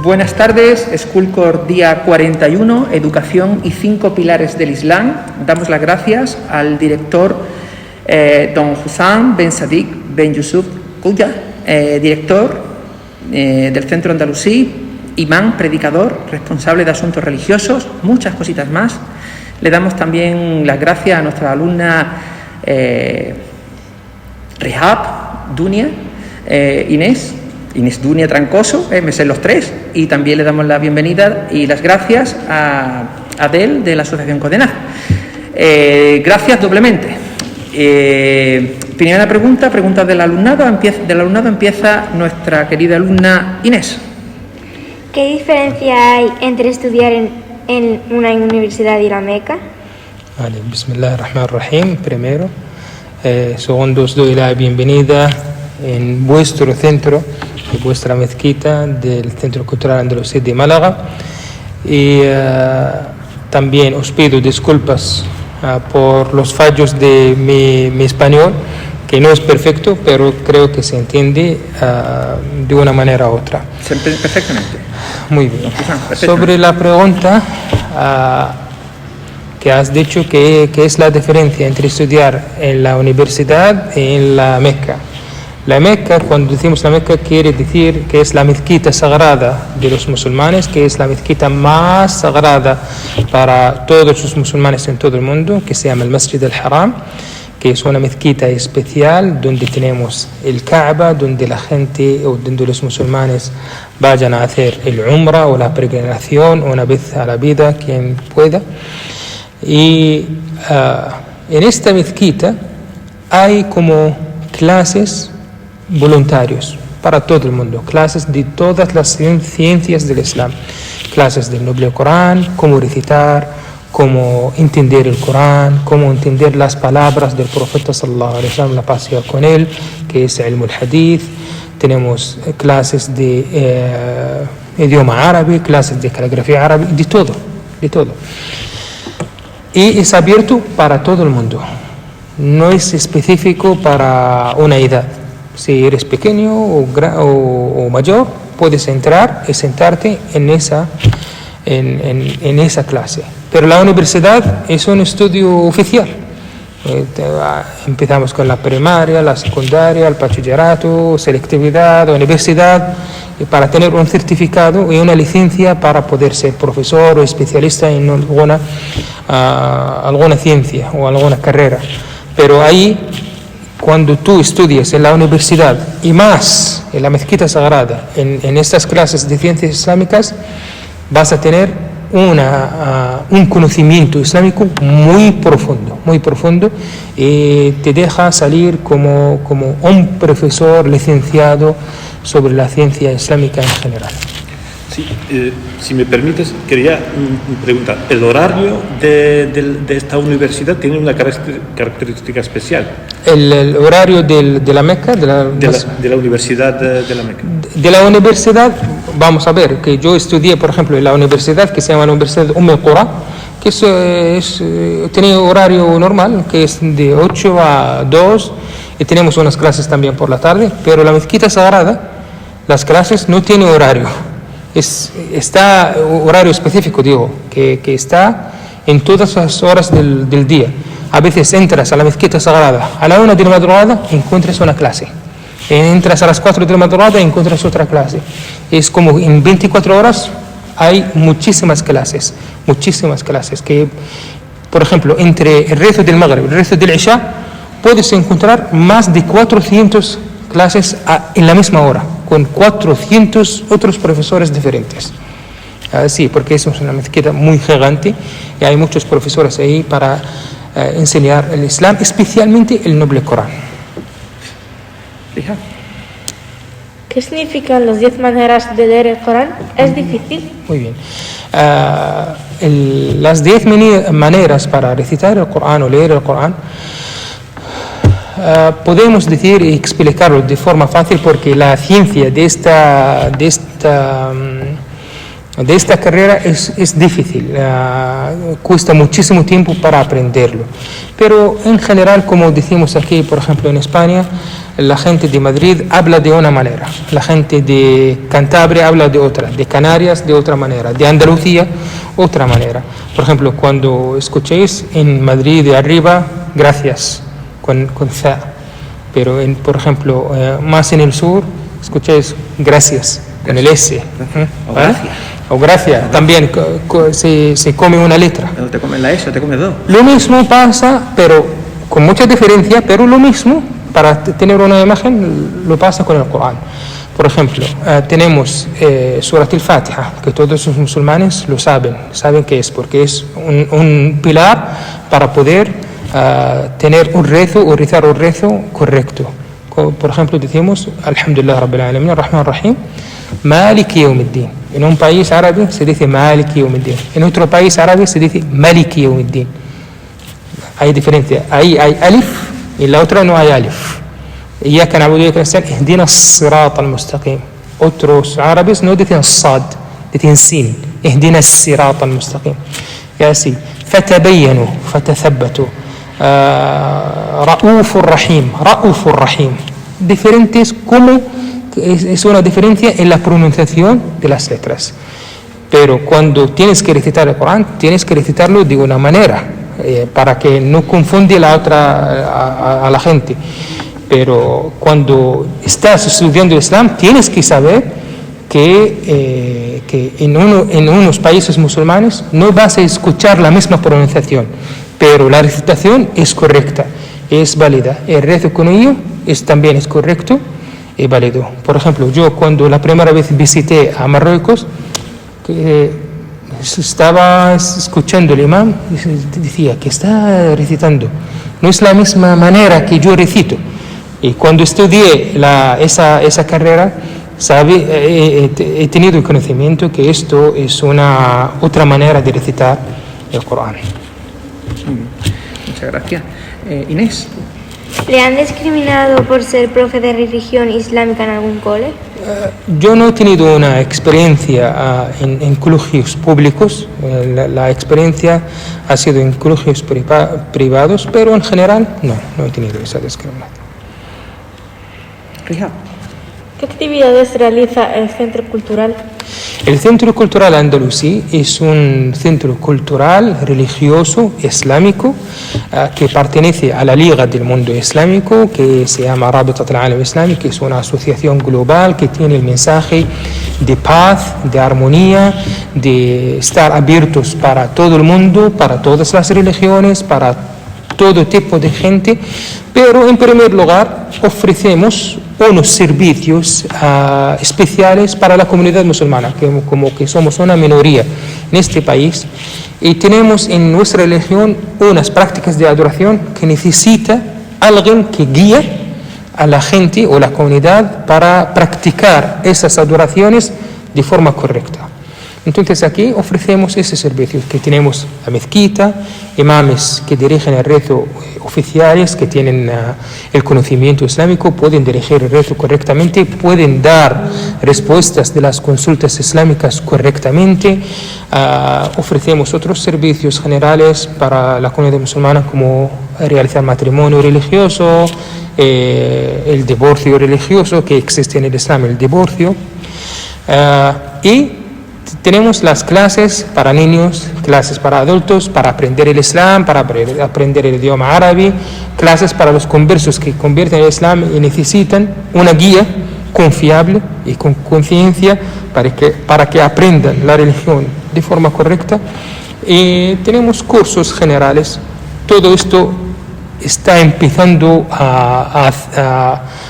Buenas tardes, Schoolcore día 41, Educación y 5 pilares del Islam. Damos las gracias al director don Hussam Ben Sadiq Ben Yusuf Kuya, director del Centro Andalusí, imán, predicador, responsable de asuntos religiosos, muchas cositas más. Le damos también las gracias a nuestra alumna Rehab Dunia, Inés Dunia Trancoso, me sé los tres, y también le damos la bienvenida y las gracias a Adel de la Asociación Codenaz. Gracias doblemente. Primera pregunta del alumnado. Empieza nuestra querida alumna Inés. ¿Qué diferencia hay entre estudiar en una universidad y la Meca? Vale, Bismillahirrahmanirrahim. Primero, segundo, os doy la bienvenida en vuestro centro, en vuestra mezquita del Centro Cultural Andalusí de Málaga, y también os pido disculpas por los fallos de mi español, que no es perfecto, pero creo que se entiende de una manera u otra. Perfectamente. Muy bien. Sobre la pregunta que has dicho, que es la diferencia entre estudiar en la universidad y en la Meca. La Meca, cuando decimos la Meca, quiere decir que es la mezquita sagrada de los musulmanes, que es la mezquita más sagrada para todos los musulmanes en todo el mundo, que se llama el Masjid al-Haram, que es una mezquita especial donde tenemos el Kaaba, donde la gente o donde los musulmanes vayan a hacer el Umrah o la peregrinación una vez a la vida, quien pueda. Y en esta mezquita hay como clases voluntarios para todo el mundo, clases de todas las ciencias del Islam, clases del noble Corán, cómo recitar, cómo entender el Corán, cómo entender las palabras del profeta sallallahu alaihi wasallam, la paz sea con él, que es ilm al-hadith. Tenemos clases de idioma árabe, clases de caligrafía árabe, de todo. Y es abierto para todo el mundo, no es específico para una edad. Si eres pequeño o mayor, puedes entrar y sentarte en esa clase. Pero la universidad es un estudio oficial. Empezamos con la primaria, la secundaria, el bachillerato, selectividad, universidad, y para tener un certificado y una licencia para poder ser profesor o especialista en alguna ciencia o alguna carrera. Pero ahí, cuando tú estudias en la universidad y más en la mezquita sagrada, en estas clases de ciencias islámicas, vas a tener un conocimiento islámico muy profundo, y te deja salir como un profesor licenciado sobre la ciencia islámica en general. Sí, si me permites, quería preguntar, ¿el horario de esta universidad tiene una característica especial? ¿El horario de la Meca? De la Universidad de la Meca. De la universidad, vamos a ver, que yo estudié, por ejemplo, en la universidad que se llama la Universidad al-Qura, que tiene horario normal, que es de 8 a 2, y tenemos unas clases también por la tarde, pero la mezquita sagrada, las clases no tienen horario. Está horario específico, digo, que está en todas las horas del día. A veces entras a la mezquita sagrada a la 1 de la madrugada y encuentras una clase. Entras a las 4 de la madrugada y encuentras otra clase. Es como en 24 horas hay muchísimas clases, que, por ejemplo, entre el rezo del Maghrib y el rezo del Isha, puedes encontrar más de 400 clases en la misma hora, con 400 otros profesores diferentes. Sí, porque es una mezquita muy gigante y hay muchos profesores ahí para enseñar el Islam, especialmente el noble Corán. ¿Qué significan las 10 maneras de leer el Corán? ¿Es difícil? Muy bien. Las 10 maneras para recitar el Corán o leer el Corán, podemos decir y explicarlo de forma fácil, porque la ciencia de esta de esta carrera es difícil, cuesta muchísimo tiempo para aprenderlo. Pero en general, como decimos aquí, por ejemplo, en España, la gente de Madrid habla de una manera, la gente de Cantabria habla de otra, de Canarias de otra manera, de Andalucía otra manera. Por ejemplo, cuando escuchéis en Madrid de arriba, gracias, con za. Pero, por ejemplo, más en el sur, escucháis gracias, con el S. O ¿vale? gracias. O gracias, también se come una letra. No te comes la S, te comes dos. Lo mismo pasa, pero con mucha diferencia, pero lo mismo, para tener una imagen, lo pasa con el Corán. Por ejemplo, tenemos Surat al-Fatiha, que todos los musulmanes lo saben qué es, porque es un pilar para poder tener un rezo o rezar un rezo correcto. Por ejemplo, decimos Alhamdulillah Rabbil Alamin, Ar-Rahman Ar-Rahim, Maliki Yawmiddin. En un país árabe se dice Maliki Yawmiddin. En otro país árabe se dice Maliki Yawmiddin. Hay diferencia. Ahí hay alif y en la otra no hay alif. إياك نعبد وإياك نستعين اهدنا الصراط المستقيم. Otros árabes no dicen صاد, dicen sin. اهدنا الصراط المستقيم. Y así. فتبينوا فتثبتوا. رؤوف الرحيم. Diferentes como es una diferencia en la pronunciación de las letras. Pero cuando tienes que recitar el Corán, tienes que recitarlo de una manera para que no confunde a la gente. Pero cuando estás estudiando el Islam, tienes que saber que en unos países musulmanes no vas a escuchar la misma pronunciación, pero la recitación es correcta, es válida. El rezo con ello también es correcto y válido. Por ejemplo, yo cuando la primera vez visité a Marruecos, estaba escuchando el imam y decía que está recitando. No es la misma manera que yo recito. Y cuando estudié esa carrera, he tenido el conocimiento que esto es otra manera de recitar el Corán. Muchas gracias. Inés. ¿Le han discriminado por ser profe de religión islámica en algún cole? Yo no he tenido una experiencia en colegios públicos, la experiencia ha sido en colegios privados, pero en general no he tenido esa discriminación. Rihab. ¿Qué actividades realiza el Centro Cultural? El Centro Cultural Andalusí es un centro cultural religioso islámico que pertenece a la Liga del Mundo Islámico, que se llama Rabitat al-Alam Islami, que es una asociación global que tiene el mensaje de paz, de armonía, de estar abiertos para todo el mundo, para todas las religiones, para todo tipo de gente, pero en primer lugar ofrecemos unos servicios especiales para la comunidad musulmana, como que somos una minoría en este país y tenemos en nuestra religión unas prácticas de adoración que necesita alguien que guíe a la gente o la comunidad para practicar esas adoraciones de forma correcta. Entonces aquí ofrecemos ese servicio, que tenemos la mezquita, imames que dirigen el rezo oficiales, que tienen el conocimiento islámico, pueden dirigir el rezo correctamente, pueden dar respuestas de las consultas islámicas correctamente. Ofrecemos otros servicios generales para la comunidad musulmana, como realizar matrimonio religioso, el divorcio religioso, que existe en el Islam, el divorcio, y tenemos las clases para niños, clases para adultos, para aprender el Islam, para aprender el idioma árabe, clases para los conversos que convierten el Islam y necesitan una guía confiable y con conciencia para que aprendan la religión de forma correcta. Y tenemos cursos generales. Todo esto está empezando a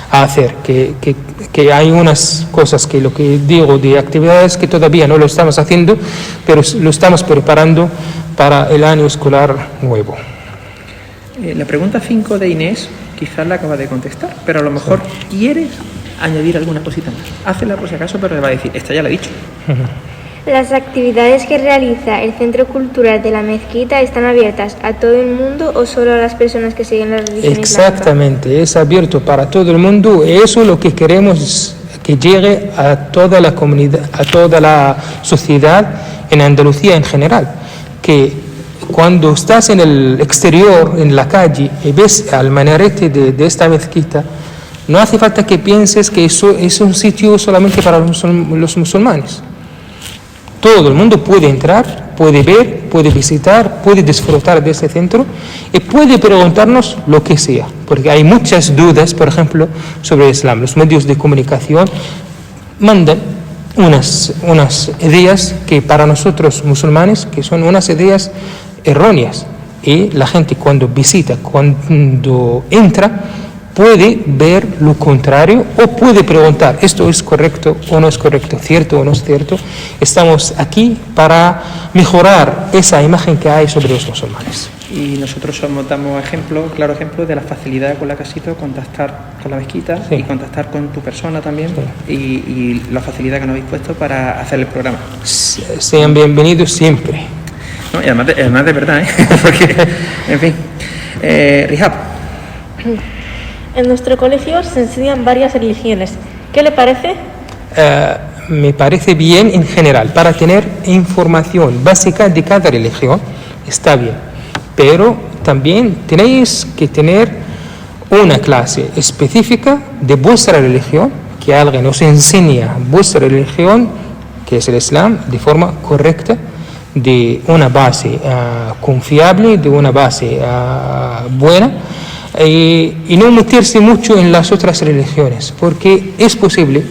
hacer, que hay unas cosas que lo que digo de actividades que todavía no lo estamos haciendo, pero lo estamos preparando para el año escolar nuevo. La pregunta 5 de Inés quizás la acaba de contestar, pero a lo mejor quieres añadir alguna cosita más. Hácela por si acaso, pero le va a decir, esta ya la he dicho. ¿Las actividades que realiza el Centro Cultural de la Mezquita están abiertas a todo el mundo o solo a las personas que siguen la religión islámica? Exactamente, es abierto para todo el mundo. Eso es lo que queremos que llegue a toda la comunidad, a toda la sociedad en Andalucía en general. Que cuando estás en el exterior, en la calle, y ves al minarete de esta mezquita, no hace falta que pienses que eso es un sitio solamente para los musulmanes. Todo el mundo puede entrar, puede ver, puede visitar, puede disfrutar de este centro y puede preguntarnos lo que sea, porque hay muchas dudas, por ejemplo, sobre el Islam. Los medios de comunicación mandan unas ideas que para nosotros musulmanes, que son unas ideas erróneas, y la gente cuando visita, cuando entra, puede ver lo contrario o puede preguntar, ¿esto es correcto o no es correcto, cierto o no es cierto? Estamos aquí para mejorar esa imagen que hay sobre los musulmanes. Y nosotros damos claro ejemplo de la facilidad con la que ha sido contactar con la mezquita Sí. y contactar con tu persona también, y la facilidad que nos habéis puesto para hacer el programa. Sean bienvenidos siempre. ¿No? Y además de verdad, ¿eh? Porque, en fin. Rihab. En nuestro colegio se enseñan varias religiones. ¿Qué le parece? Me parece bien en general, para tener información básica de cada religión, está bien. Pero también tenéis que tener una clase específica de vuestra religión, que alguien os enseña vuestra religión, que es el Islam, de forma correcta, de una base confiable, de una base buena, y no meterse mucho en las otras religiones, porque es posible,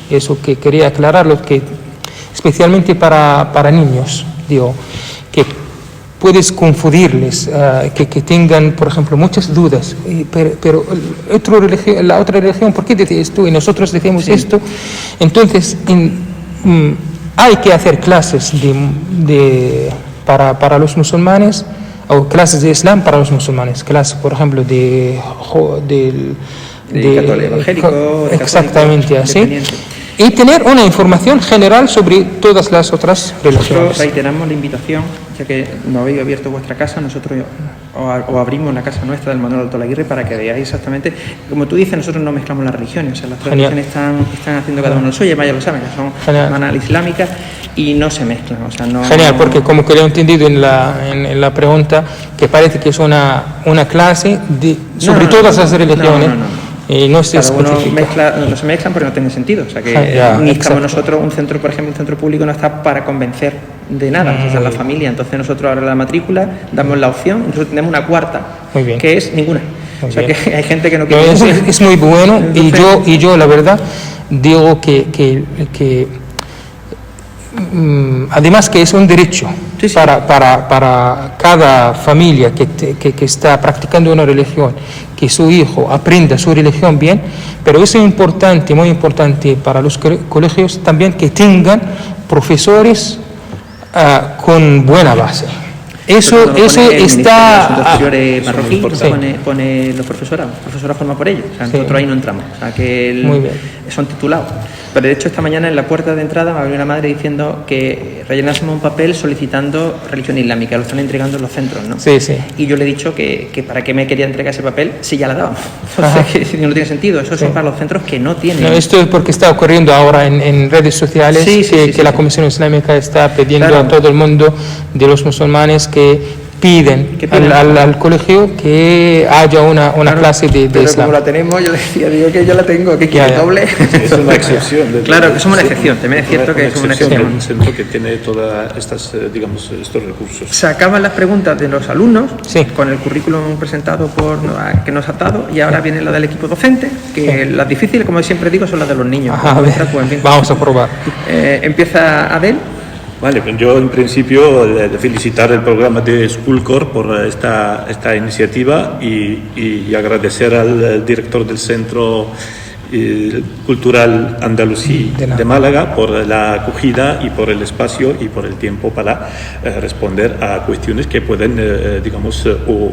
eso que quería aclararlo, que especialmente para niños, digo, que puedes confundirles, que tengan, por ejemplo, muchas dudas, pero la otra religión, ¿por qué dice esto? Y nosotros decimos esto. Entonces, hay que hacer clases para los musulmanes, o clases de Islam para los musulmanes, clases, por ejemplo, de católico evangélico, de exactamente católico, así, independiente. y tener una información general sobre todas las otras Nosotros religiones. reiteramos la invitación, ya que nos habéis abierto vuestra casa, nosotros os abrimos la casa nuestra del Manuel Alto Laguirre para que veáis exactamente, como tú dices, nosotros no mezclamos las religiones, o sea, las tres Genial. religiones están haciendo cada uno lo suyo, además ya lo saben, que son Genial. hermanas islámicas y no se mezclan, o sea, no... Genial, porque como que lo he entendido en la pregunta, que parece que es una clase sobre todas las religiones. No. Y no se Cada uno especifica. no se mezclan porque no tiene sentido. O sea que Ya, ni exacto. estamos nosotros, un centro, por ejemplo, un centro público no está para convencer de nada, o sea, la familia. Entonces nosotros ahora la matrícula damos la opción, nosotros tenemos una cuarta, Muy bien. que es ninguna. Muy o sea bien. que hay gente que no No, quiere ninguna. es muy bueno, Entonces- y yo la verdad digo que además que es un derecho Sí, sí. para cada familia que está practicando una religión, que su hijo aprenda su religión bien, pero es importante, muy importante para los colegios también que tengan profesores con buena base. Eso Pone el Ministerio de está... Asuntos Exteriores marroquí, nos Sí. pone los profesorados forman por ellos, o sea, Sí. nosotros ahí no entramos, o sea que Muy bien. son titulados. Pero de hecho esta mañana en la puerta de entrada me abrió una madre diciendo que rellenásemos un papel solicitando religión islámica, lo están entregando en los centros, ¿no? Sí, sí. Y yo le he dicho que para qué me quería entregar ese papel si ya la daban. Ajá. Entonces, que no tiene sentido, eso Sí. son para los centros que no tienen. No, esto es porque está ocurriendo ahora en redes sociales, Sí, sí, que sí, sí, la sí. Comisión Islámica está pidiendo Claro. a todo el mundo de los musulmanes que piden Que piden. al colegio que haya una Claro, clase de pero Islam. como la tenemos, yo decía, digo que yo la tengo, que quiere ya. doble. Es una excepción. Claro, que somos una excepción, también es cierto que somos una excepción. Un centro que tiene todas estas, digamos, estos recursos. Se acaban las preguntas de los alumnos Sí. con el currículum presentado que nos ha dado y ahora viene la del equipo docente, que las difíciles, como siempre digo, son las de los niños. Ajá, a ver, Nuestras, pues, en fin. vamos a probar. Empieza Adel. Vale, pues yo en principio felicitar el programa de Schoolcore por esta iniciativa y agradecer al director del Centro Cultural Andalusí de Málaga por la acogida y por el espacio y por el tiempo para responder a cuestiones que pueden, digamos, o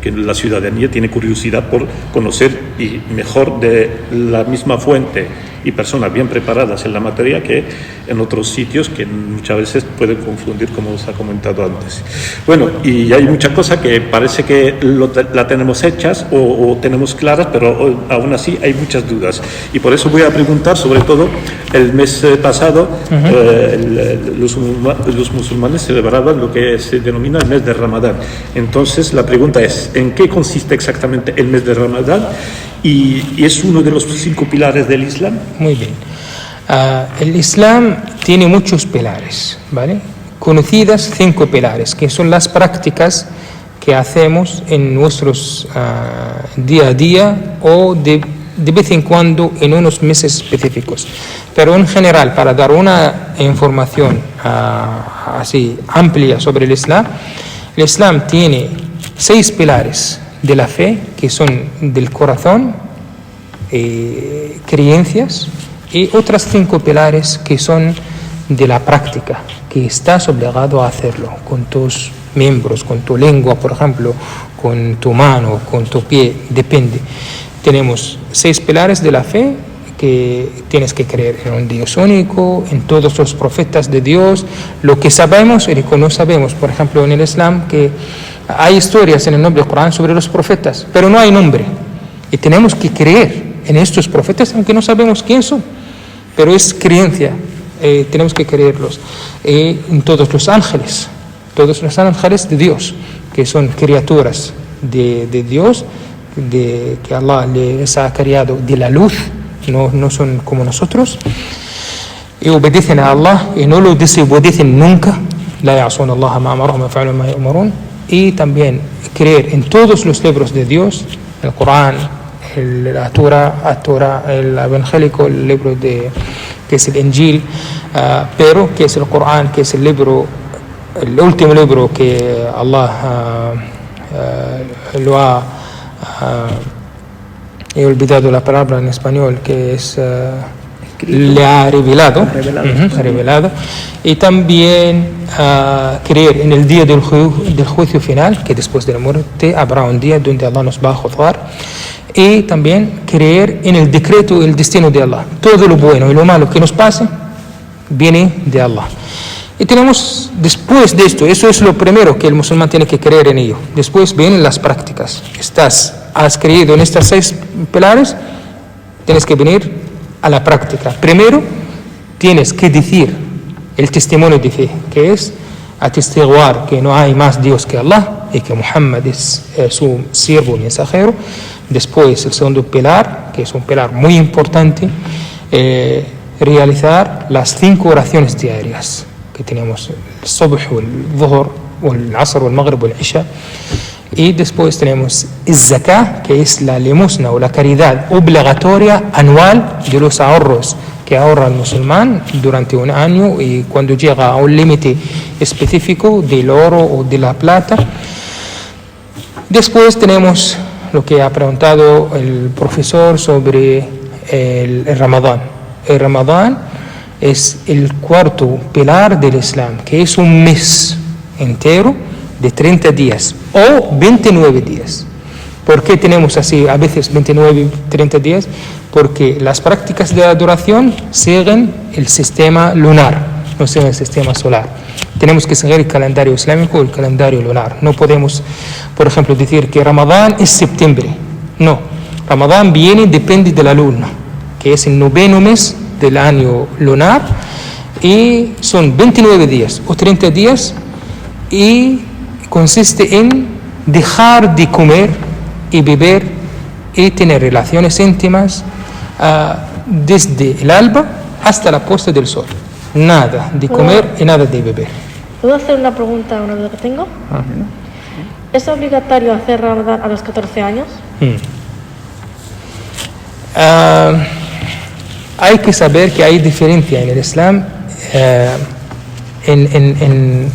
que la ciudadanía tiene curiosidad por conocer y mejor de la misma fuente y personas bien preparadas en la materia que en otros sitios que muchas veces pueden confundir, como os ha comentado antes. Bueno, y hay muchas cosas que parece que la tenemos hechas o tenemos claras, pero aún así hay muchas dudas. Y por eso voy a preguntar, sobre todo, el mes pasado los musulmanes celebraban lo que se denomina el mes de Ramadán. Entonces, la pregunta es, ¿en qué consiste exactamente el mes de Ramadán? ¿Y es uno de los 5 pilares del Islam? Muy bien. El Islam tiene muchos pilares, ¿vale? Conocidas 5 pilares, que son las prácticas que hacemos en nuestros día a día o de vez en cuando en unos meses específicos. Pero en general, para dar una información así amplia sobre el Islam tiene 6 pilares de la fe, que son del corazón, creencias, y otras 5 pilares que son de la práctica, que estás obligado a hacerlo con tus miembros, con tu lengua, por ejemplo, con tu mano, con tu pie, depende. Tenemos 6 pilares de la fe, que tienes que creer en un Dios único, en todos los profetas de Dios, lo que sabemos y lo que no sabemos. Por ejemplo, en el Islam que hay historias en el nombre del Corán sobre los profetas, pero no hay nombre. Y tenemos que creer en estos profetas, aunque no sabemos quién son. Pero es creencia, tenemos que creerlos. En todos los ángeles de Dios, que son criaturas de Dios, que Allah les ha creado de la luz, no son como nosotros, y obedecen a Allah y no lo desobedecen nunca. La ya'suna Allah ma amarahum wa yaf'aluna ma yu'marun. Y también creer en todos los libros de Dios, el Corán, la Torah, el evangélico, el libro que es el Injil, pero que es el Corán, que es el último libro que Allah lo ha he olvidado la palabra en español, que es le ha revelado. Y también creer en el día del juicio final, que después de la muerte habrá un día donde Allah nos va a juzgar. Y también creer en el decreto y el destino de Allah. Todo lo bueno y lo malo que nos pase viene de Allah. Y tenemos, después de esto, eso es lo primero que el musulmán tiene que creer en ello. Después vienen las prácticas. Has creído en estas 6 pilares, tienes que venir a la práctica. Primero, tienes que decir el testimonio de fe, que es atestiguar que no hay más Dios que Allah y que Muhammad es su siervo y mensajero. Después, el segundo pilar, que es un pilar muy importante, realizar las 5 oraciones diarias que tenemos, el Subh, el Dhuhr, el Asr, el Maghrib, el Isha. Y después tenemos el Zakah, que es la limosna o la caridad obligatoria anual de los ahorros que ahorra el musulmán durante un año, y cuando llega a un límite específico del oro o de la plata. Después tenemos lo que ha preguntado el profesor sobre el Ramadán. El Ramadán es el 4º pilar del Islam, que es un mes entero de 30 días o 29 días. ¿Por qué tenemos así a veces 29 y 30 días? Porque las prácticas de adoración siguen el sistema lunar, no siguen el sistema solar. Tenemos que seguir el calendario islámico o el calendario lunar. No podemos, por ejemplo, decir que Ramadán es septiembre. No, Ramadán depende de la luna, que es el 9º mes del año lunar, y son 29 días o 30 días, y consiste en dejar de comer y beber y tener relaciones íntimas desde el alba hasta la puesta del sol. Nada de comer y nada de beber. ¿Puedo hacer una pregunta, una duda que tengo? ¿Es obligatorio hacer Ramadán a los 14 años? Hay que saber que hay diferencia en el Islam en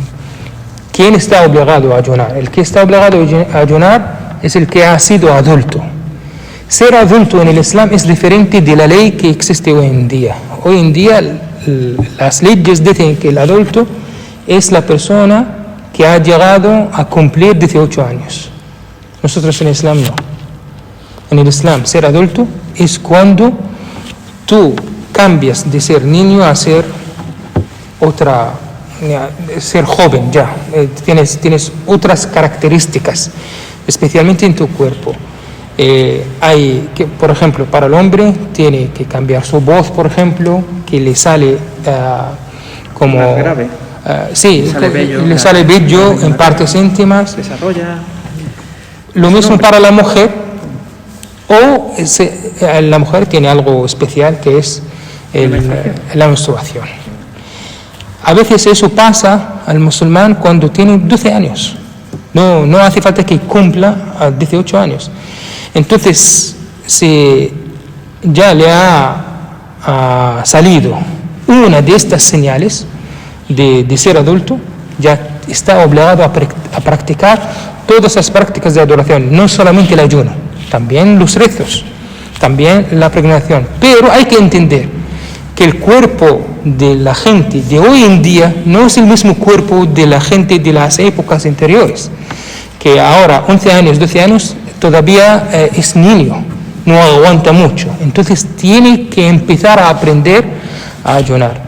quién está obligado a ayunar. El que está obligado a ayunar es el que ha sido adulto. Ser adulto en el Islam es diferente de la ley que existe hoy en día. Hoy en día las leyes dicen que el adulto es la persona que ha llegado a cumplir 18 años. Nosotros en el Islam no. en el Islam, ser adulto, es cuando tú cambias de ser niño a ser ser joven ya. Tienes otras características, especialmente en tu cuerpo. Hay que, por ejemplo, para el hombre tiene que cambiar su voz, por ejemplo, que le sale como... Más grave. Sí, le sale bello en partes íntimas. Desarrolla. Lo mismo para la mujer, o la mujer tiene algo especial que es la menstruación. A veces eso pasa al musulmán cuando tiene 12 años. No hace falta que cumpla a 18 años. Entonces, si ya le ha salido una de estas señales de ser adulto, ya está obligado a practicar todas las prácticas de adoración, no solamente el ayuno, también los rezos, también la peregrinación. Pero hay que entender que el cuerpo de la gente de hoy en día no es el mismo cuerpo de la gente de las épocas anteriores, que ahora 11 años, 12 años todavía es niño, no aguanta mucho, entonces tiene que empezar a aprender a ayunar.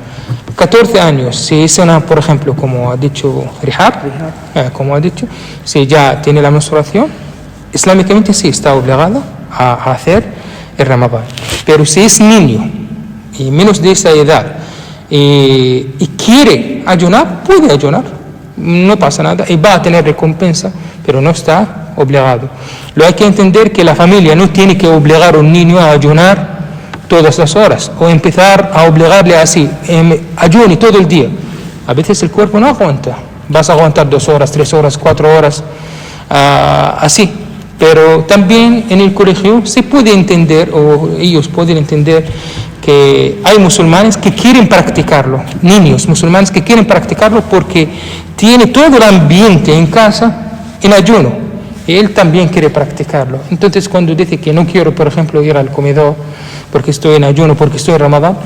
14 años, si es una, por ejemplo, como ha dicho Rihab, si ya tiene la menstruación, islámicamente sí está obligada a hacer el Ramadán. Pero si es niño y menos de esa edad y quiere ayunar, puede ayunar, no pasa nada y va a tener recompensa, pero no está obligado. Lo hay que entender que la familia no tiene que obligar a un niño a ayunar todas las horas o empezar a obligarle así, ayune todo el día. A veces el cuerpo no aguanta, vas a aguantar 2 horas, 3 horas, 4 horas, así. Pero también en el colegio se puede entender, o ellos pueden entender, que hay musulmanes que quieren practicarlo, niños musulmanes que quieren practicarlo porque tiene todo el ambiente en casa en ayuno y él también quiere practicarlo. Entonces cuando dice que no quiero, por ejemplo, ir al comedor porque estoy en ayuno, porque estoy en Ramadán,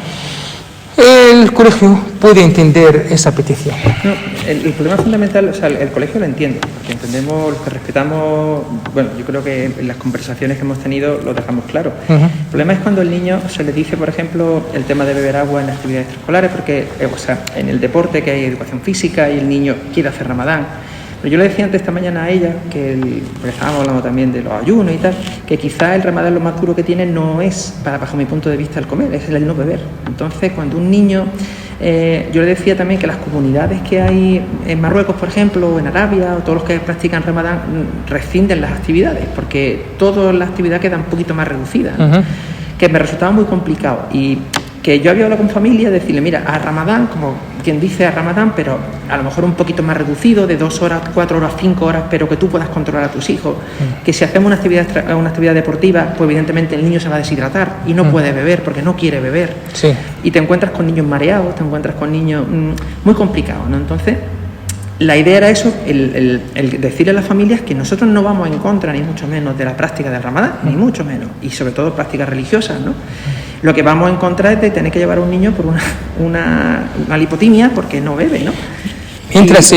el colegio puede entender esa petición. No, el problema fundamental, o sea, el colegio lo entiende, porque entendemos, los que respetamos, bueno, yo creo que en las conversaciones que hemos tenido lo dejamos claro. El problema es cuando el niño se le dice, por ejemplo, el tema de beber agua en las actividades extraescolares, porque, o sea, en el deporte que hay educación física y el niño quiere hacer Ramadán. Pero yo le decía antes esta mañana a ella, porque estábamos hablando también de los ayunos y tal, que quizá el Ramadán lo más duro que tiene no es, bajo mi punto de vista, el comer, es el no beber. Entonces, cuando un niño, yo le decía también que las comunidades que hay en Marruecos, por ejemplo, o en Arabia, o todos los que practican Ramadán, rescinden las actividades, porque toda la actividad queda un poquito más reducida, ¿no? Que me resultaba muy complicado. Y que yo había hablado con familia, decirle, mira, a Ramadán, como quien dice a Ramadán, pero a lo mejor un poquito más reducido, de 2 horas, 4 horas, 5 horas, pero que tú puedas controlar a tus hijos. Que si hacemos una actividad deportiva, pues evidentemente el niño se va a deshidratar y no puede beber porque no quiere beber. Sí. Y te encuentras con niños mareados, te encuentras con niños muy complicados, ¿no? Entonces, la idea era eso, el decirle a las familias que nosotros no vamos en contra, ni mucho menos, de la práctica del Ramadán, ni mucho menos, y sobre todo prácticas religiosas, ¿no? Lo que vamos en contra es de tener que llevar a un niño por una lipotimia porque no bebe, ¿no? Mientras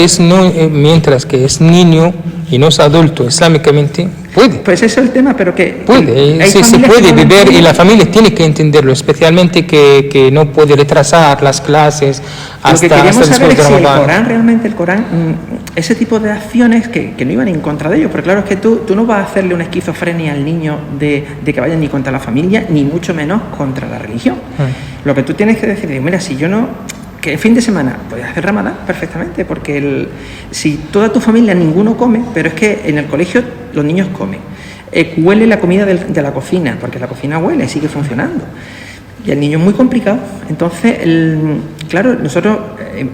que es niño y no es adulto islámicamente, puede. Pues ese es el tema, pero que... Puede, sí, se puede beber y la familia tiene que entenderlo, especialmente que no puede retrasar las clases hasta Lo que queríamos saber es si el Ramadán. Corán, realmente el Corán, ese tipo de acciones que no iban en contra de ellos, porque claro, es que tú no vas a hacerle una esquizofrenia al niño de que vaya ni contra la familia, ni mucho menos contra la religión. Lo que tú tienes que decir es, mira, si yo no... que el fin de semana puedes hacer Ramadán perfectamente, porque si toda tu familia ninguno come, pero es que en el colegio los niños comen, huele la comida de la cocina, porque la cocina huele, sigue funcionando, y el niño es muy complicado. Entonces, claro, nosotros,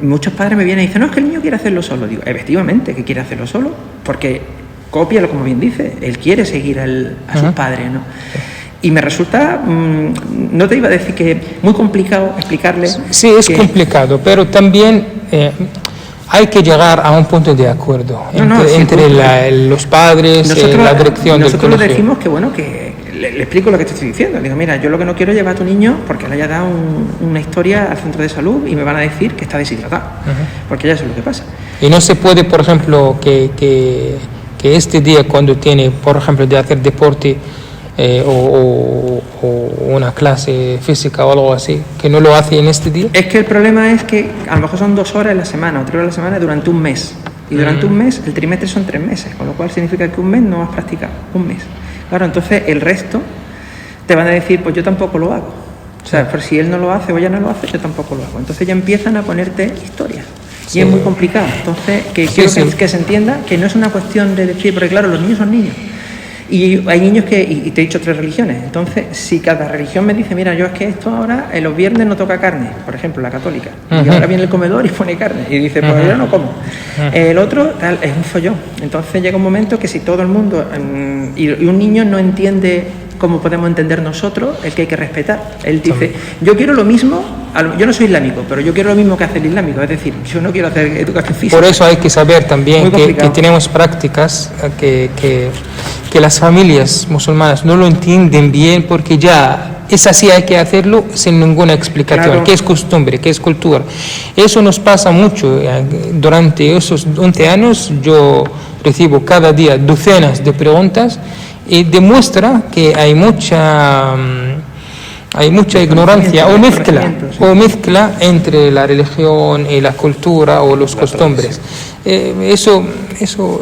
muchos padres me vienen y dicen, no, es que el niño quiere hacerlo solo. Digo, efectivamente que quiere hacerlo solo, porque cópialo, como bien dice, él quiere seguir a sus padres, ¿no? Y me resulta, no te iba a decir que muy complicado explicarle. Sí, es complicado, pero también hay que llegar a un punto de acuerdo entre los padres y la dirección del colegio. Nosotros le decimos que, bueno, que le explico lo que te estoy diciendo. Le digo, mira, yo lo que no quiero es llevar a tu niño porque le haya dado una historia al centro de salud y me van a decir que está deshidratado, porque ya eso es lo que pasa. Y no se puede, por ejemplo, que este día cuando tiene, por ejemplo, de hacer deporte, o una clase física o algo así, que no lo hace en este día? Es que el problema es que a lo mejor son 2 horas en la semana o 3 horas a la semana durante un mes. Y durante un mes, el trimestre son 3 meses, con lo cual significa que un mes no has practicado, un mes. Claro, entonces el resto te van a decir, pues yo tampoco lo hago. O sea, por si él no lo hace o ella no lo hace, yo tampoco lo hago. Entonces ya empiezan a ponerte historias. Y es muy complicado. Entonces, que se entienda que no es una cuestión de decir, porque claro, los niños son niños. Y hay niños que, y te he dicho 3 religiones, entonces si cada religión me dice, mira, yo es que esto ahora en los viernes no toca carne, por ejemplo, la católica, y ahora viene el comedor y pone carne, y dice, pues yo no como. El otro, tal, es un follón. Entonces llega un momento que si todo el mundo, y un niño no entiende como podemos entender nosotros, el que hay que respetar. Él dice, yo quiero lo mismo, yo no soy islámico, pero yo quiero lo mismo que hace el islámico, es decir, yo no quiero hacer educación física. Por eso hay que saber también que tenemos prácticas que las familias musulmanas no lo entienden bien, porque ya es así, hay que hacerlo sin ninguna explicación. Claro. ¿Qué es costumbre? ¿Qué es cultura? Eso nos pasa mucho. Durante esos 11 años yo recibo cada día docenas de preguntas y demuestra que hay mucha ignorancia o mezcla entre la religión y la cultura o los costumbres. Eso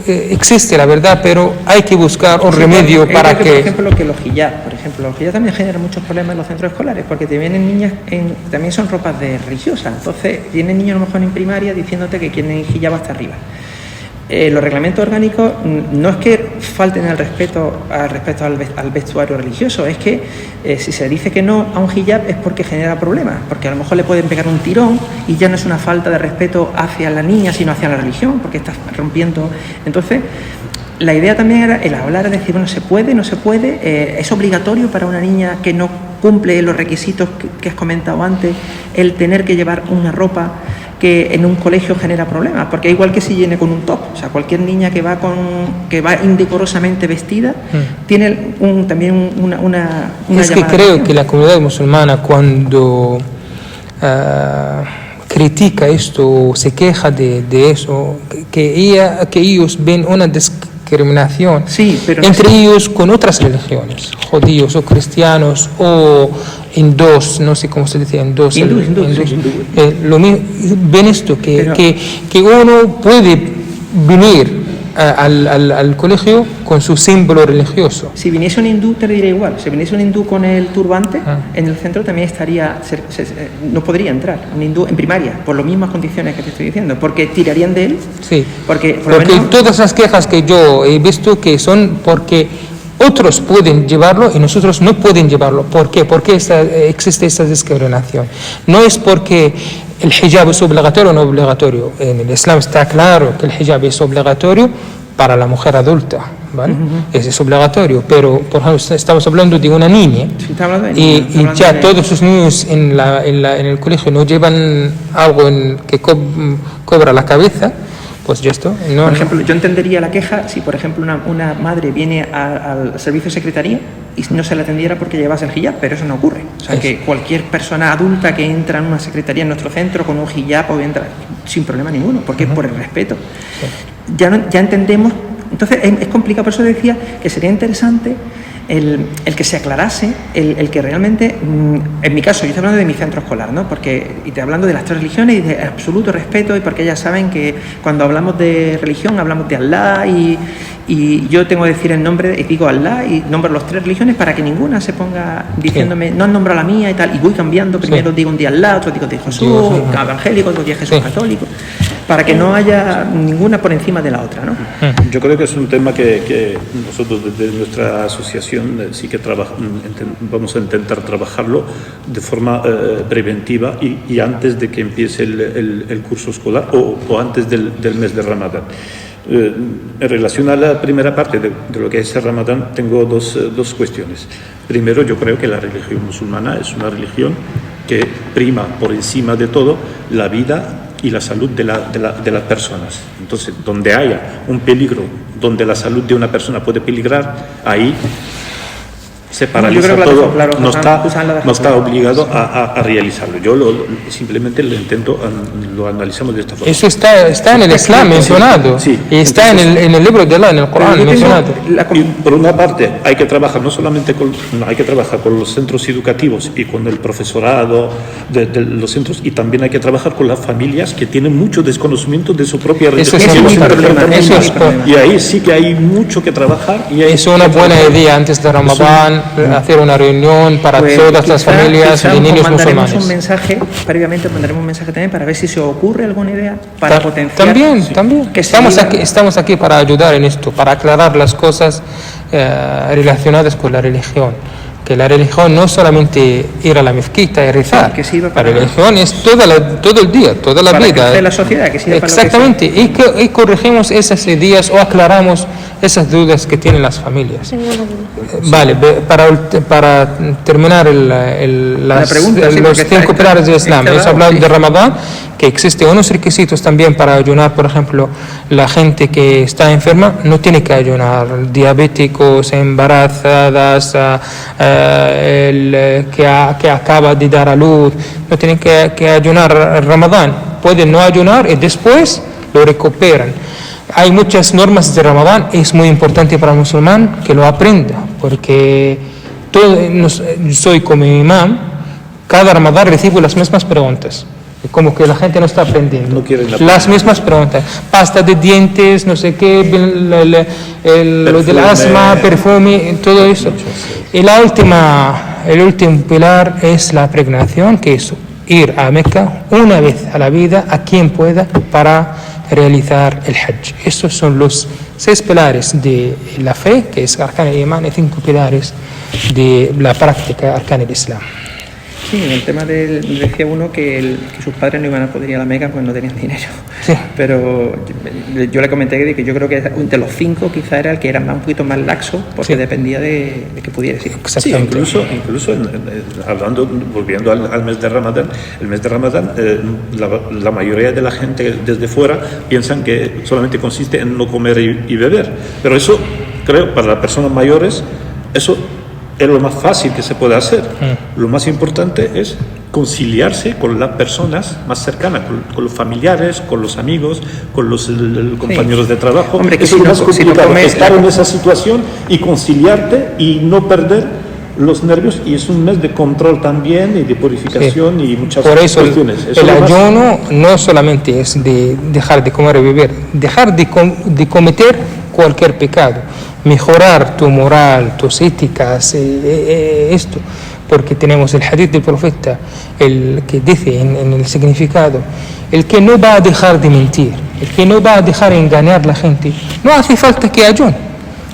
existe, la verdad, pero hay que buscar un remedio para que... Por ejemplo, los hijab, también generan muchos problemas en los centros escolares, porque te vienen niñas, también son ropas religiosas, entonces vienen niños a lo mejor en primaria diciéndote que quieren hijab hasta arriba. Los reglamentos orgánicos no es que falten al respeto al vestuario religioso, es que si se dice que no a un hijab es porque genera problemas, porque a lo mejor le pueden pegar un tirón y ya no es una falta de respeto hacia la niña, sino hacia la religión, porque estás rompiendo. Entonces, la idea también era el hablar, es decir, bueno, se puede, no se puede, es obligatorio para una niña que no cumple los requisitos que has comentado antes, el tener que llevar una ropa que en un colegio genera problemas, porque es igual que si viene con un top, o sea, cualquier niña que va indecorosamente vestida tiene también una es que creo que la comunidad musulmana cuando critica esto, se queja de eso, que ellos ven una discriminación entre ellos con otras religiones, judíos o cristianos o hindús, no sé cómo se dice, hindús. Ven esto, que uno puede venir al colegio con su símbolo religioso. Si viniese un hindú te diría igual, si viniese un hindú con el turbante en el centro también no podría entrar un hindú en primaria por las mismas condiciones que te estoy diciendo, porque tirarían de él. Sí, porque todas las quejas que yo he visto que son porque otros pueden llevarlo y nosotros no pueden llevarlo. ¿Por qué? Porque existe esta discriminación. No es porque el hijab es obligatorio o no obligatorio. En el Islam está claro que el hijab es obligatorio para la mujer adulta, ¿vale? Es obligatorio, pero por ejemplo estamos hablando de una niña y ya todos sus niños en el colegio no llevan algo que cobra la cabeza. Pues ya esto. Por ejemplo, yo entendería la queja si, por ejemplo, una madre viene al servicio de secretaría y no se la atendiera porque llevase el hijab, pero eso no ocurre. O sea, que cualquier persona adulta que entra en una secretaría en nuestro centro con un hijab puede entrar sin problema ninguno, porque es por el respeto. Ya entendemos. Entonces, es complicado, por eso decía que sería interesante el que se aclarase, el que realmente, en mi caso, yo estoy hablando de mi centro escolar, ¿no? Porque, y estoy hablando de las 3 religiones y de absoluto respeto, y porque ellas saben que cuando hablamos de religión hablamos de Allah y yo tengo que decir el nombre, y digo Allah y nombro las 3 religiones para que ninguna se ponga diciéndome, no nombro la mía y tal, y voy cambiando, primero digo un día Allah, otro digo de Jesús, evangélico, otro día Jesús católico, para que no haya ninguna por encima de la otra, ¿no? Yo creo que es un tema que nosotros desde nuestra asociación sí que vamos a intentar trabajarlo de forma preventiva y antes de que empiece el curso escolar o antes del mes de Ramadán. En relación a la primera parte de lo que es el Ramadán, tengo dos cuestiones. Primero, yo creo que la religión musulmana es una religión que prima por encima de todo la vida y la salud de las personas. Entonces, donde haya un peligro, donde la salud de una persona puede peligrar, ahí se paraliza Yo creo que todo, claro, no Hassan lo ha dejado está claro. obligado a realizarlo. Yo simplemente lo intento, lo analizamos de esta forma. Eso está en el Islam mencionado. Sí. Y está en el libro de Allah, en el Corán yo tengo mencionado. Y por una parte hay que trabajar no solamente hay que trabajar con los centros educativos y con el profesorado de los centros, y también hay que trabajar con las familias que tienen mucho desconocimiento de su propia Eso religión. es importante. Eso es Y ahí sí que hay mucho que trabajar. Y hay Es una que buena trabajar. idea antes de Ramadán hacer una reunión para Pues todas las familias de niños mandaremos musulmanes. un mensaje, previamente mandaremos un mensaje también para ver si se ocurre alguna idea para potenciar. También. que Estamos aquí para ayudar en esto, para aclarar las cosas relacionadas con la religión. Que la religión no es solamente ir a la mezquita y rezar. Sí, que sirva La para- religión es todo el día, toda la para vida. crecer la sociedad, que sirva para lo que Exactamente. Y corregimos esas ideas o aclaramos esas dudas que tienen las familias. Tengo una duda. Vale, para terminar pregunta, sí, los porque 5 pilares del Islam, hemos hablado sí. de Ramadán, que existen unos requisitos también para ayunar. Por ejemplo, la gente que está enferma no tiene que ayunar, diabéticos, embarazadas, que acaba de dar a luz, no tienen que ayunar Ramadán, pueden no ayunar y después lo recuperan. Hay muchas normas de Ramadán, es muy importante para el musulmán que lo aprenda, porque soy como imam, cada Ramadán recibo las mismas preguntas. Como que la gente no está aprendiendo. No quieren las mismas preguntas. Pasta de dientes, no sé qué, lo del asma, perfume, todo eso. Y el último pilar es la pregnación, que es ir a Meca una vez a la vida, a quien pueda, para realizar el Hajj. Estos son los 6 pilares de la fe, que es Arkan al-Iman, y 5 pilares de la práctica Arkan al-Islam. Sí, en el tema decía uno que sus padres no iban a poder ir a la Meca porque no tenían dinero. Sí. Pero yo le comenté que yo creo que de los 5 quizá era el que era un poquito más laxo, porque Sí. dependía de que pudiera ir. Sí, Exactamente. incluso volviendo al mes de Ramadán, el mes de Ramadán, la mayoría de la gente desde fuera piensan que solamente consiste en no comer y beber, pero eso, creo, para las personas mayores, eso es lo más fácil que se puede hacer. Lo más importante es conciliarse con las personas más cercanas, con los familiares, con los amigos, con los compañeros de trabajo. Hombre, que eso si es lo no- más si no complicado, comes- estar en esa situación y conciliarte y no perder los nervios, y es un mes de control también y de purificación y muchas Por eso cuestiones. Eso el es lo más- ayuno no solamente es de dejar de comer y beber, dejar de cometer cualquier pecado, mejorar tu moral, tus éticas, esto, porque tenemos el hadith del profeta, el que dice en el significado, el que no va a dejar de mentir, el que no va a dejar de engañar a la gente, no hace falta que ayune,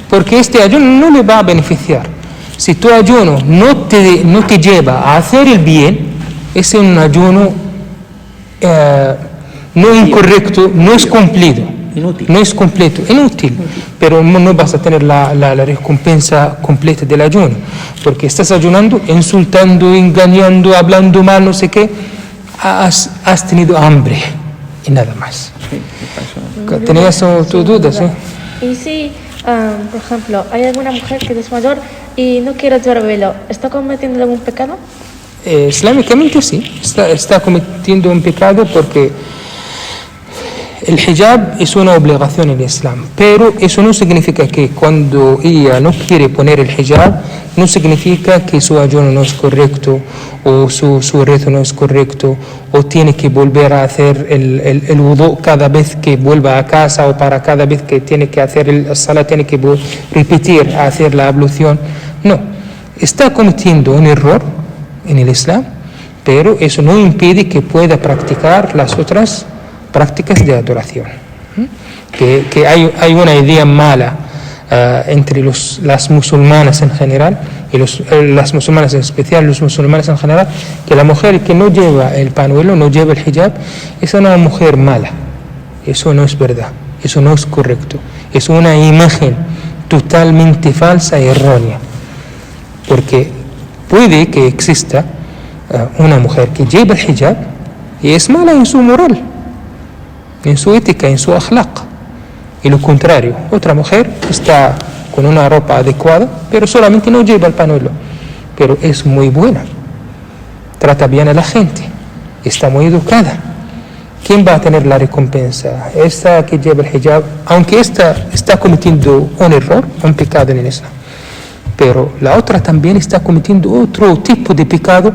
porque este ayuno no le va a beneficiar. Si tu ayuno no te lleva a hacer el bien, es un ayuno no incorrecto, no es cumplido, Inútil. no es completo, inútil, pero no vas a tener la recompensa completa del ayuno, porque estás ayunando, insultando, engañando, hablando mal, no sé qué, has tenido hambre y nada más. ¿Tenías tus dudas? Y si, por ejemplo, hay alguna mujer que es mayor y no quiere llevar velo, ¿está cometiendo algún pecado? Islámicamente sí, está cometiendo un pecado porque el hijab es una obligación en el Islam, pero eso no significa que cuando ella no quiere poner el hijab, no significa que su ayuno no es correcto o su rezo no es correcto o tiene que volver a hacer el wudu cada vez que vuelva a casa o para cada vez que tiene que hacer el salat tiene que repetir a hacer la ablución. No, está cometiendo un error en el Islam, pero eso no impide que pueda practicar las otras prácticas de adoración. Que hay una idea mala entre las musulmanas en general y las musulmanas en especial, los musulmanes en general, que la mujer que no lleva el panuelo, no lleva el hijab, es una mujer mala. Eso no es verdad, eso no es correcto, es una imagen totalmente falsa y errónea, porque puede que exista una mujer que lleva el hijab y es mala en su moral, en su ética, en su akhlaq, y lo contrario, otra mujer está con una ropa adecuada, pero solamente no lleva el pañuelo, pero es muy buena, trata bien a la gente, está muy educada. ¿Quién va a tener la recompensa? Esta que lleva el hijab, aunque esta está cometiendo un error, un pecado en el Islam, pero la otra también está cometiendo otro tipo de pecado,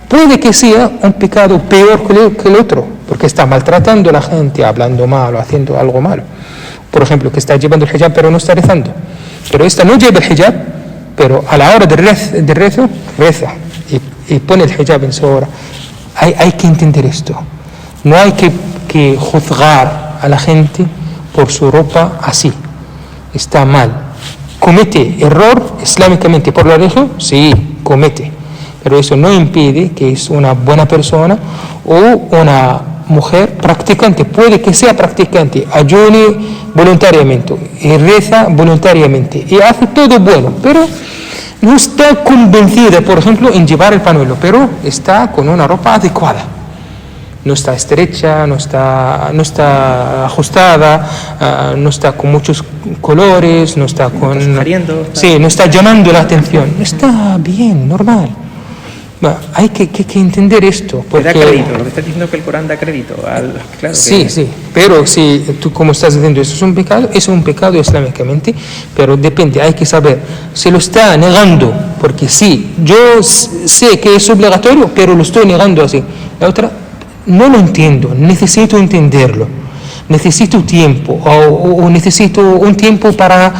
puede que sea un pecado peor que el otro, porque está maltratando a la gente, hablando mal o haciendo algo malo. Por ejemplo, que está llevando el hijab pero no está rezando. Pero esta no lleva el hijab, pero a la hora de rezo, reza y pone el hijab en su hora. Hay que entender esto. No hay que juzgar a la gente por su ropa así. Está mal. ¿Comete error islámicamente por la religión? Sí, comete. Pero eso no impide que es una buena persona o una mujer practicante. Puede que sea practicante, ayune voluntariamente y reza voluntariamente y hace todo bueno, pero no está convencida, por ejemplo, en llevar el pañuelo, pero está con una ropa adecuada. No está estrecha, no está ajustada, no está con muchos colores, no está con... Sí, no está llamando la atención. Está bien, normal. Bueno, hay que entender esto. Porque... Da crédito, lo que estás diciendo es que el Corán da crédito. Claro sí, sí, pero si tú como estás diciendo eso es un pecado islámicamente, pero depende, hay que saber, se lo está negando, porque sí, yo sé que es obligatorio, pero lo estoy negando así. La otra, no lo entiendo, necesito entenderlo, necesito tiempo, o necesito un tiempo para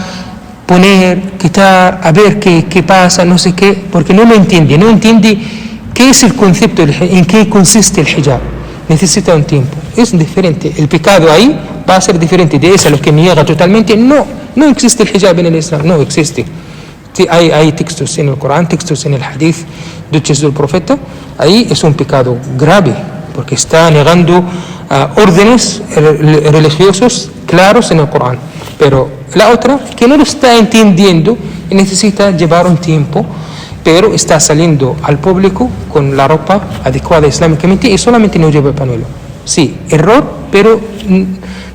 poner, quitar, a ver qué pasa, no sé qué, porque no entiende qué es el concepto, en qué consiste el hijab. Necesita un tiempo, es diferente, el pecado ahí va a ser diferente de ese, lo que niega totalmente, no existe el hijab en el Islam, no existe. Sí, hay textos en el Corán, textos en el hadith, dichos del profeta, ahí es un pecado grave, porque está negando órdenes religiosos claros en el Corán. Pero la otra, que no lo está entendiendo y necesita llevar un tiempo, pero está saliendo al público con la ropa adecuada islámicamente y solamente no lleva el pañuelo. Sí, error, pero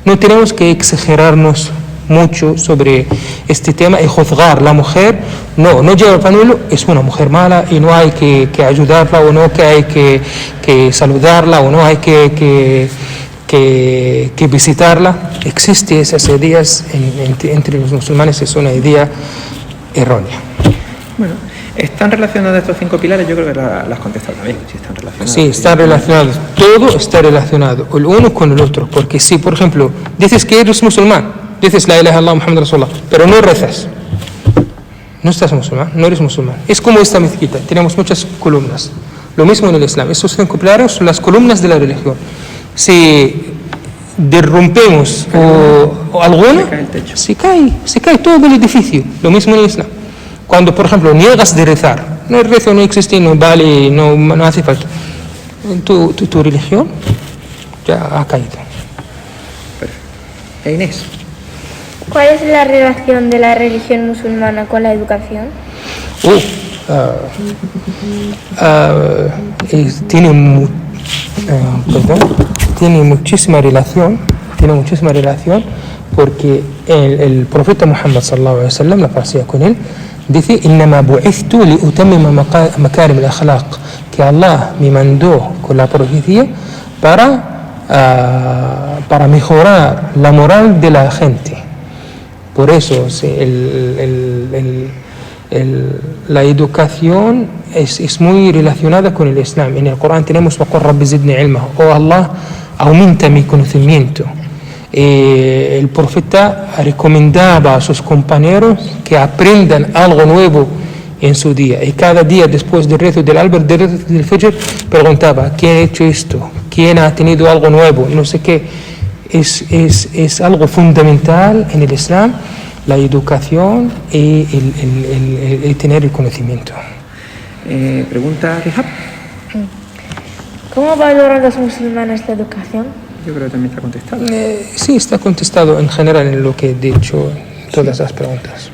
no tenemos que exagerarnos mucho sobre este tema y juzgar. La mujer no lleva el pañuelo, es una mujer mala y no hay que ayudarla, o no que hay que saludarla, o no hay que visitarla. Existe esas ideas entre los musulmanes, es una idea errónea. Bueno, ¿están relacionados estos 5 pilares? Yo creo que las has contestado también. Sí, están relacionados. Sí, están relacionados. Todo está relacionado, el uno con el otro. Porque si, por ejemplo, dices que eres musulmán, dices la ilaha illallah Muhammad Rasulullah, pero no rezas, no estás musulmán, no eres musulmán. Es como esta mezquita, tenemos muchas columnas. Lo mismo en el Islam, estos 5 pilares son las columnas de la religión. Si derrumpemos o alguno, se cae todo el edificio. Lo mismo en el Islam. Cuando, por ejemplo, niegas de rezar, no, el rezo no existe, no vale, no hace falta, tu religión ya ha caído. Perfecto. Inés. ¿Cuál es la relación de la religión musulmana con la educación? Tiene muchísima relación, porque el profeta Muhammad sallallahu alaihi wasallam, la paz sea con él, dice: "Innama bu'ithtu li utammima makarim al-akhlaq", que Allah me mandó con la profecía para mejorar la moral de la gente. Por eso la educación es muy relacionada con el Islam. En el Corán tenemos: "Waqul rabbi zidni ilma", oh Allah, aumenta mi conocimiento. El profeta recomendaba a sus compañeros que aprendan algo nuevo en su día, y cada día después del rezo del alba, del rezo del fajr, preguntaba: ¿quién ha hecho esto? ¿Quién ha tenido algo nuevo? No sé qué. Es algo fundamental en el Islam, la educación y el tener el conocimiento. Pregunta Rihab. ¿Cómo valoran los musulmanes la educación? Yo creo que también está contestado. Sí, está contestado en general en lo que he dicho, todas las preguntas.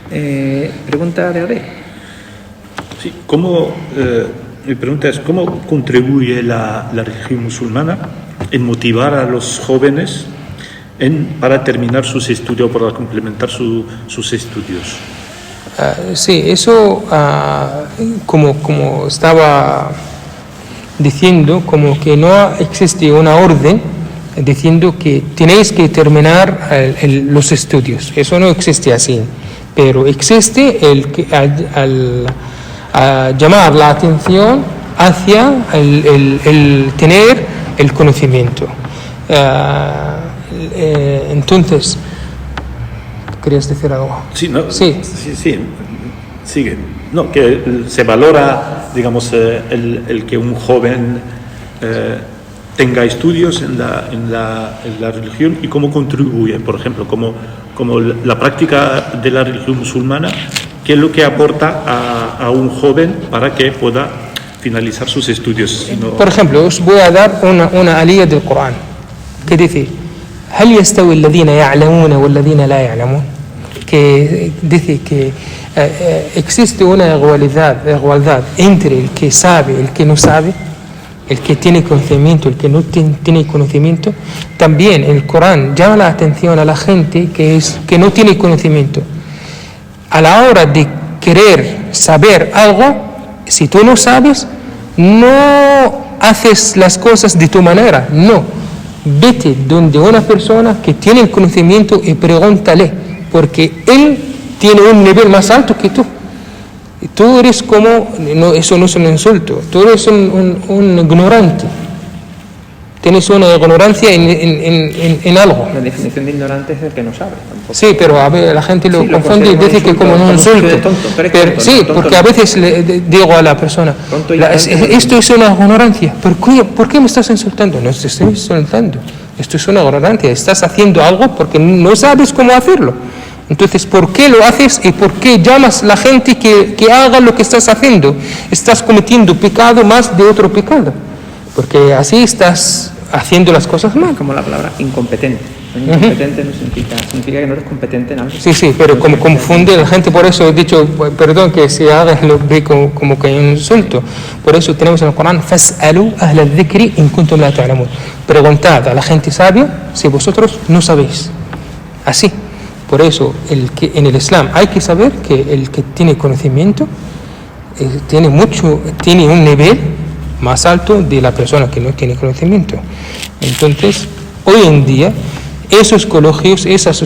Pregunta de Ade. Sí, mi pregunta es: ¿cómo contribuye la religión musulmana en motivar a los jóvenes para terminar sus estudios, para complementar sus estudios? Sí, eso como estaba diciendo, como que no existe una orden diciendo que tenéis que terminar los estudios. Eso no existe así, pero existe al llamar la atención hacia el tener el conocimiento. Entonces, ¿querías decir algo? Sí, no, sí. Sigue. No, que se valora, digamos, el que un joven tenga estudios en la religión y cómo contribuye, por ejemplo, como la práctica de la religión musulmana, qué es lo que aporta a un joven para que pueda finalizar sus estudios. Por ejemplo, os voy a dar una alía del Corán que dice: هل يستوي الذين يعلمون والذين لا يعلمون, que dice que existe una igualdad entre el que sabe, el que no sabe, el que tiene conocimiento, el que no tiene conocimiento. También el Corán llama la atención a la gente que no tiene conocimiento. A la hora de querer saber algo, si tú no sabes, no haces las cosas de tu manera, no. Vete donde una persona que tiene el conocimiento y pregúntale, porque él tiene un nivel más alto que tú. Y tú eres eso no es un insulto, tú eres un ignorante. Tienes una ignorancia en algo. La definición de ignorante es el que no sabe. Tampoco. Sí, pero a ver, la gente lo confunde y dice que como un insulto. Sí, porque a veces le digo a la persona, esto es una ignorancia. ¿Por qué me estás insultando? No te estoy insultando. Esto es una ignorancia. Estás haciendo algo porque no sabes cómo hacerlo. Entonces, ¿por qué lo haces y por qué llamas a la gente que haga lo que estás haciendo? Estás cometiendo pecado más de otro pecado. Porque así estás haciendo las cosas mal. Como la palabra incompetente. Incompetente no significa que no eres competente en algo. Sí, pero como confunde la gente, por eso he dicho, perdón que se haga lo ve como que hay un insulto. Por eso tenemos en el Corán: fas'alu ahla al-dhikri in kuntum la ta'lamun. Preguntad a la gente sabia si vosotros no sabéis. Así. Por eso en el Islam hay que saber que el que tiene conocimiento tiene un nivel más alto de la persona que no tiene conocimiento. Entonces, hoy en día, esos colegios, esos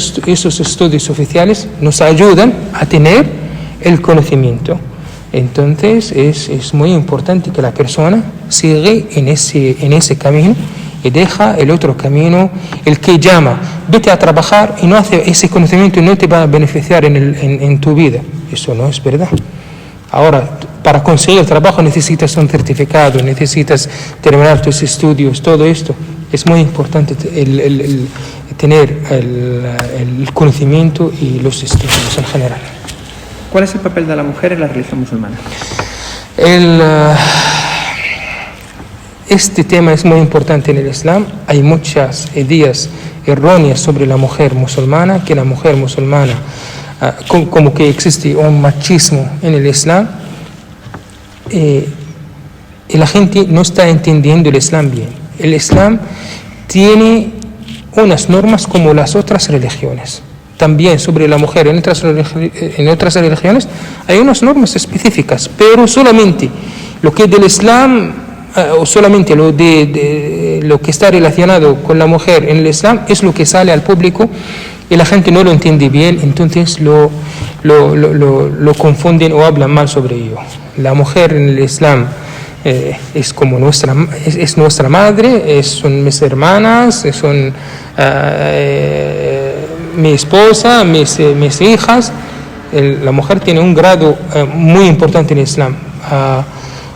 estudios oficiales nos ayudan a tener el conocimiento. Entonces, es muy importante que la persona siga en ese camino y deja el otro camino, el que llama, vete a trabajar y no hace ese conocimiento y no te va a beneficiar en tu vida. Eso no es verdad. Ahora, para conseguir el trabajo necesitas un certificado, necesitas terminar tus estudios, todo esto. Es muy importante tener el conocimiento y los estudios en general. ¿Cuál es el papel de la mujer en la religión musulmana? Este tema es muy importante en el Islam. Hay muchas ideas erróneas sobre la mujer musulmana, que la mujer musulmana, como que existe un machismo en el Islam, y la gente no está entendiendo el Islam bien. El Islam tiene unas normas como las otras religiones. También sobre la mujer en otras religiones hay unas normas específicas, pero solamente lo que del Islam o solamente lo que está relacionado con la mujer en el Islam es lo que sale al público y la gente no lo entiende bien, entonces lo confunden o hablan mal sobre ello. La mujer en el Islam es como nuestra madre, son mis hermanas, son mi esposa, mis hijas. La mujer tiene un grado muy importante en el Islam.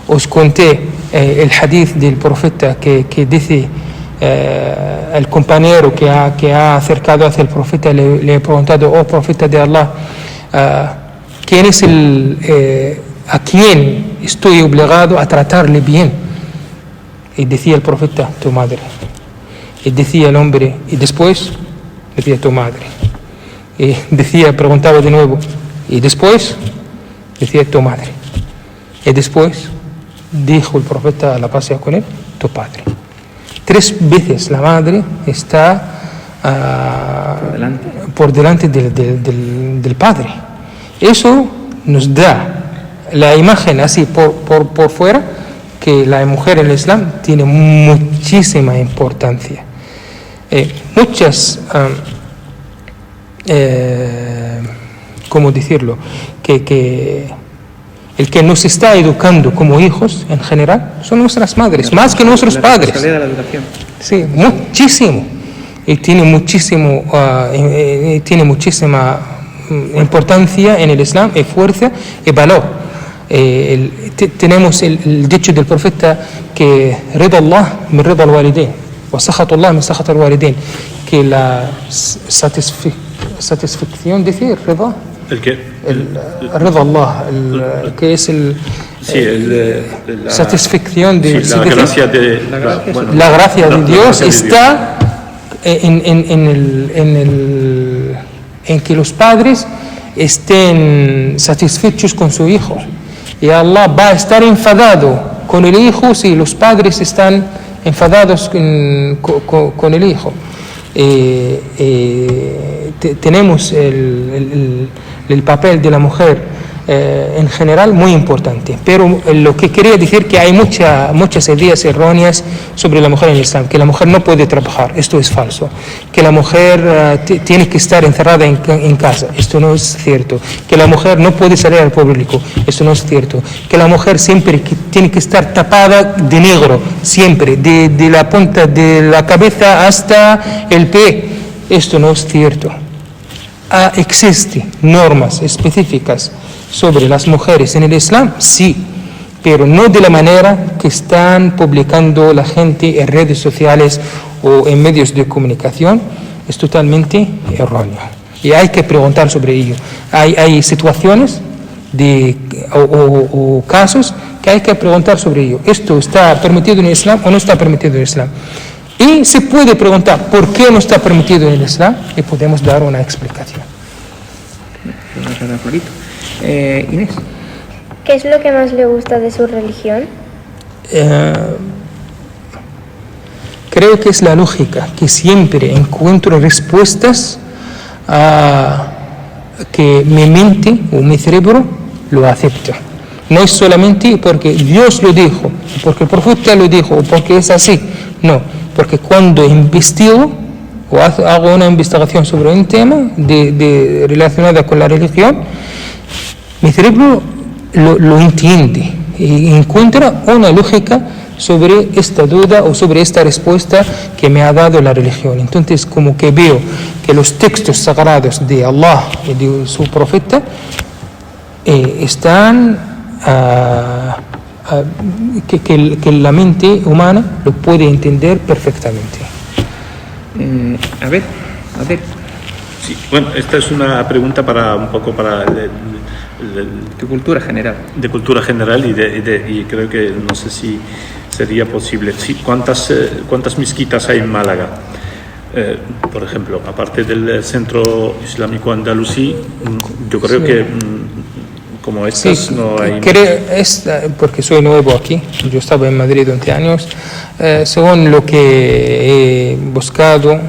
Os conté el hadith del profeta que dice el compañero que ha acercado hacia el profeta le ha preguntado: oh profeta de Allah, ¿quién es a quién estoy obligado a tratarle bien? Y decía el profeta: tu madre. Y decía el hombre: y después decía: tu madre. Y preguntaba de nuevo: y después decía: tu madre. Y después dijo el profeta, la paz sea con él: tu padre. 3 veces la madre está por delante del padre. Eso nos da la imagen así por fuera, que la mujer en el Islam tiene muchísima importancia. Muchas, ¿cómo decirlo? Que el que nos está educando como hijos en general son nuestras madres, más que nuestros padres. De la educación. Sí, muchísimo. Y tiene muchísima importancia en el Islam, y fuerza y valor. Tenemos el dicho del profeta que rida Allah min rida al-walidain wa sakhat Allah min sakhat al-walidain, que la satisfacción, decir rida, ¿El qué? rida Allah, que es la satisfacción de, sí, la gracia de la gracia de Dios está en que los padres estén satisfechos con su hijo. Y Allah va a estar enfadado con el hijo si los padres están enfadados con el hijo. Tenemos el papel de la mujer en general muy importante, pero lo que quería decir que hay muchas ideas erróneas sobre la mujer en el Islam, que la mujer no puede trabajar, esto es falso, que la mujer tiene que estar encerrada en casa, esto no es cierto, que la mujer no puede salir al público, esto no es cierto, que la mujer siempre tiene que estar tapada de negro, siempre, de la punta de la cabeza hasta el pie, esto no es cierto. Existen normas específicas sobre las mujeres en el Islam, sí, pero no de la manera que están publicando la gente en redes sociales o en medios de comunicación. Es totalmente erróneo y hay que preguntar sobre ello. Hay situaciones o casos que hay que preguntar sobre ello. ¿Esto está permitido en el Islam o no está permitido en el Islam? Y se puede preguntar por qué no está permitido en el Islam y podemos dar una explicación. Inés. ¿Qué es lo que más le gusta de su religión? Creo que es la lógica, que siempre encuentro respuestas que mi mente o mi cerebro lo acepta. No es solamente porque Dios lo dijo, porque el profeta lo dijo, o porque es así. No, porque cuando investigo o hago una investigación sobre un tema relacionado con la religión, mi cerebro lo entiende y encuentra una lógica sobre esta duda o sobre esta respuesta que me ha dado la religión. Entonces, como que veo que los textos sagrados de Allah y de su profeta están que la mente humana lo puede entender perfectamente. A ver. Sí, bueno, esta es una pregunta para un poco para de cultura general. De cultura general y creo que no sé si sería posible. Sí, ¿cuántas mezquitas hay en Málaga? Por ejemplo, aparte del Centro Islámico Andalusí, yo creo sí. que como estas sí, no hay... Porque soy nuevo aquí, yo estaba en Madrid 20 años, según lo que he buscado,